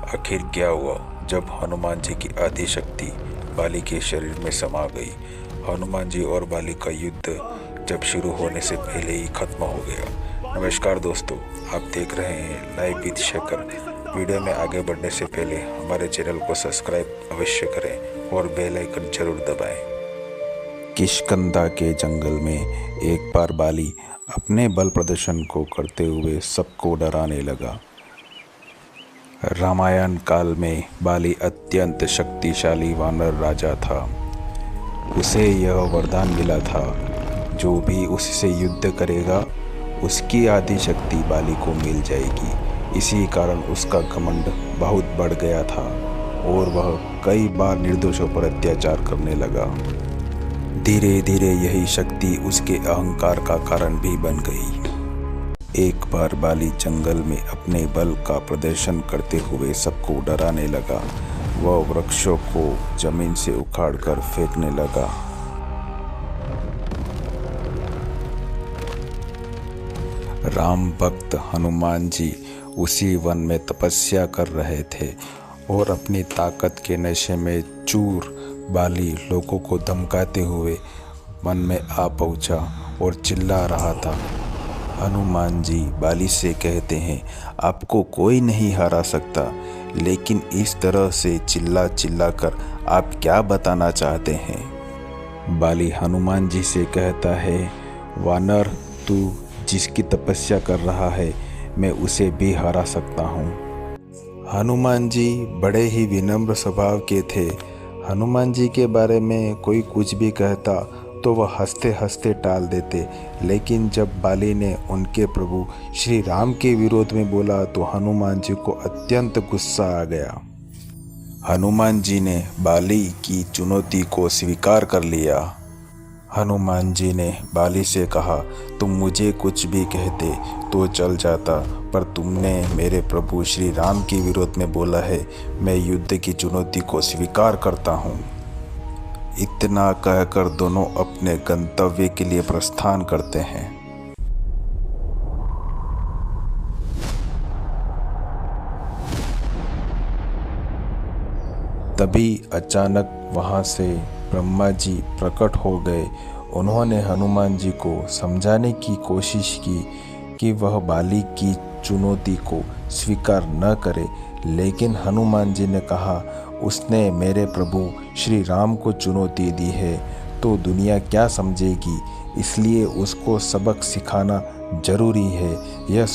आखिर क्या हुआ जब हनुमान जी की आदि शक्ति बाली के शरीर में समा गई। हनुमान जी और बाली का युद्ध जब शुरू होने से पहले ही खत्म हो गया। नमस्कार दोस्तों, आप देख रहे हैं लाइव विद शेखर। वीडियो में आगे बढ़ने से पहले हमारे चैनल को सब्सक्राइब अवश्य करें और बेल आइकन जरूर दबाएं। किष्किंधा के जंगल में एक बार बाली अपने बल प्रदर्शन को करते हुए सबको डराने लगा। रामायण काल में बाली अत्यंत शक्तिशाली वानर राजा था। उसे यह वरदान मिला था, जो भी उससे युद्ध करेगा उसकी आदि शक्ति बाली को मिल जाएगी। इसी कारण उसका घमंड बहुत बढ़ गया था और वह कई बार निर्दोषों पर अत्याचार करने लगा। धीरे धीरे यही शक्ति उसके अहंकार का कारण भी बन गई। एक बार बाली जंगल में अपने बल का प्रदर्शन करते हुए सबको डराने लगा। वह वृक्षों को जमीन से उखाड़कर फेंकने लगा। राम भक्त हनुमान जी उसी वन में तपस्या कर रहे थे और अपनी ताकत के नशे में चूर बाली लोगों को धमकाते हुए वन में आ पहुंचा और चिल्ला रहा था। हनुमान जी बाली से कहते हैं, आपको कोई नहीं हरा सकता, लेकिन इस तरह से चिल्ला चिल्ला कर आप क्या बताना चाहते हैं। बाली हनुमान जी से कहता है, वानर, तू जिसकी तपस्या कर रहा है मैं उसे भी हरा सकता हूँ। हनुमान जी बड़े ही विनम्र स्वभाव के थे। हनुमान जी के बारे में कोई कुछ भी कहता तो वह हंसते हंसते टाल देते, लेकिन जब बाली ने उनके प्रभु श्री राम के विरोध में बोला तो हनुमान जी को अत्यंत गुस्सा आ गया। हनुमान जी ने बाली की चुनौती को स्वीकार कर लिया। हनुमान जी ने बाली से कहा, तुम मुझे कुछ भी कहते तो चल जाता, पर तुमने मेरे प्रभु श्री राम के विरोध में बोला है, मैं युद्ध की चुनौती को स्वीकार करता हूँ। इतना कहकर दोनों अपने गंतव्य के लिए प्रस्थान करते हैं। तभी अचानक वहां से ब्रह्मा जी प्रकट हो गए। उन्होंने हनुमान जी को समझाने की कोशिश की कि वह बाली की चुनौती को स्वीकार न करे, लेकिन हनुमान जी ने कहा, उसने मेरे प्रभु श्री राम को चुनौती दी है तो दुनिया क्या समझेगी, इसलिए उसको सबक सिखाना जरूरी है।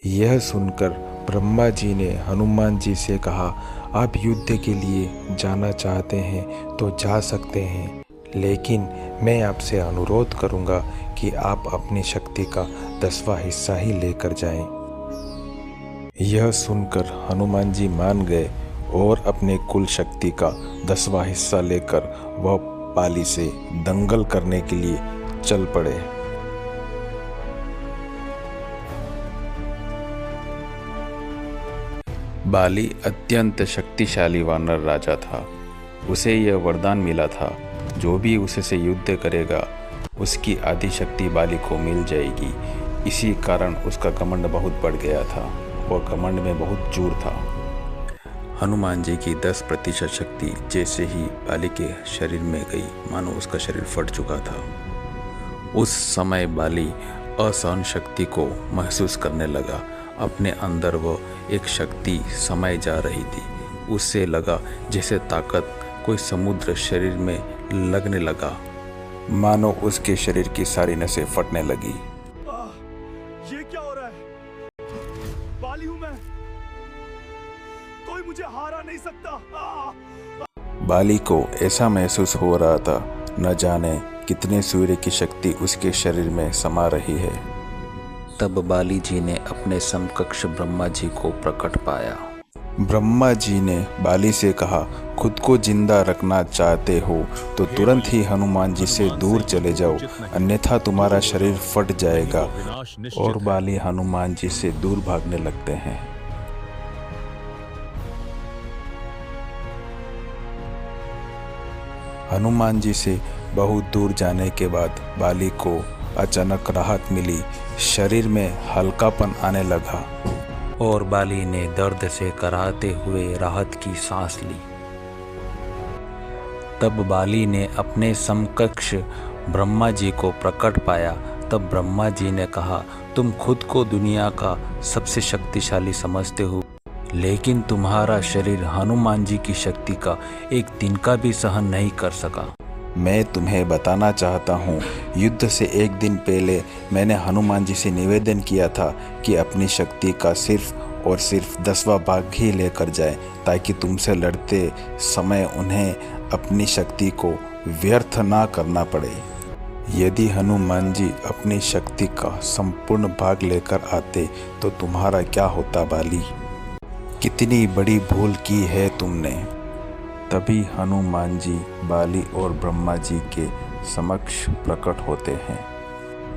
यह सुनकर ब्रह्मा जी ने हनुमान जी से कहा, आप युद्ध के लिए जाना चाहते हैं तो जा सकते हैं, लेकिन मैं आपसे अनुरोध करूंगा कि आप अपनी शक्ति का 10वां हिस्सा ही लेकर जाएं। यह सुनकर हनुमान जी मान गए और अपने कुल शक्ति का 10वां हिस्सा लेकर वह बाली से दंगल करने के लिए चल पड़े। बाली अत्यंत शक्तिशाली वानर राजा था। उसे यह वरदान मिला था, जो भी उससे युद्ध करेगा उसकी आदि शक्ति बाली को मिल जाएगी। इसी कारण उसका घमंड बहुत बढ़ गया था और घमंड में बहुत जोर था। हनुमान जी की 10% शक्ति जैसे ही बाली के शरीर में गई, मानो उसका शरीर फट चुका था। उस समय बाली असहन शक्ति को महसूस करने लगा। अपने अंदर वो एक शक्ति समाई जा रही थी। उससे लगा जैसे ताकत कोई समुद्र शरीर में लगने लगा, मानो उसके शरीर की सारी नसें फटने लगी। ये क्या हो रहा है? बाली हूं मैं, कोई मुझे हरा नहीं सकता। बाली को ऐसा महसूस हो रहा था, न जाने कितने सूर्य की शक्ति उसके शरीर में समा रही है। तब बाली जी ने अपने समकक्ष ब्रह्मा जी को प्रकट पाया। ब्रह्मा जी ने बाली से कहा, खुद को जिंदा रखना चाहते हो तो तुरंत ही हनुमान जी से दूर चले जाओ, अन्यथा तुम्हारा शरीर फट जाएगा। और बाली हनुमान जी से दूर भागने लगते हैं। हनुमान जी से बहुत दूर जाने के बाद बाली को अचानक राहत मिली। शरीर में हल्कापन आने लगा। और बाली ने दर्द से कराहते हुए राहत की सांस ली। तब बाली ने अपने समकक्ष ब्रह्मा जी को प्रकट पाया। तब ब्रह्मा जी ने कहा, तुम खुद को दुनिया का सबसे शक्तिशाली समझते हो, लेकिन तुम्हारा शरीर हनुमान जी की शक्ति का एक तिनका भी सहन नहीं कर सका। मैं तुम्हें बताना चाहता हूँ, युद्ध से एक दिन पहले मैंने हनुमान जी से निवेदन किया था कि अपनी शक्ति का सिर्फ और सिर्फ 10वां भाग ही लेकर जाए, ताकि तुमसे लड़ते समय उन्हें अपनी शक्ति को व्यर्थ ना करना पड़े। यदि हनुमान जी अपनी शक्ति का संपूर्ण भाग लेकर आते तो तुम्हारा क्या होता बाली? कितनी बड़ी भूल की है तुमने। तभी हनुमान जी बाली और ब्रह्मा जी के समक्ष प्रकट होते हैं।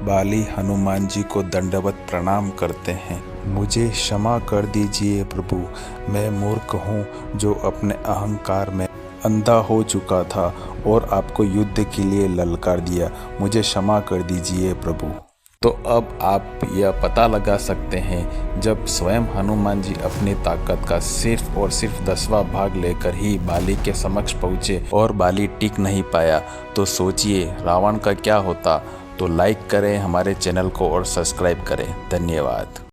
बाली हनुमान जी को दंडवत प्रणाम करते हैं। मुझे क्षमा कर दीजिए प्रभु, मैं मूर्ख हूँ जो अपने अहंकार में अंधा हो चुका था और आपको युद्ध के लिए ललकार दिया। मुझे क्षमा कर दीजिए प्रभु। तो अब आप यह पता लगा सकते हैं, जब स्वयं हनुमान जी अपनी ताकत का सिर्फ और सिर्फ 10वां भाग लेकर ही बाली के समक्ष पहुँचे और बाली टिक नहीं पाया, तो सोचिए रावण का क्या होता। तो लाइक करें हमारे चैनल को और सब्सक्राइब करें। धन्यवाद।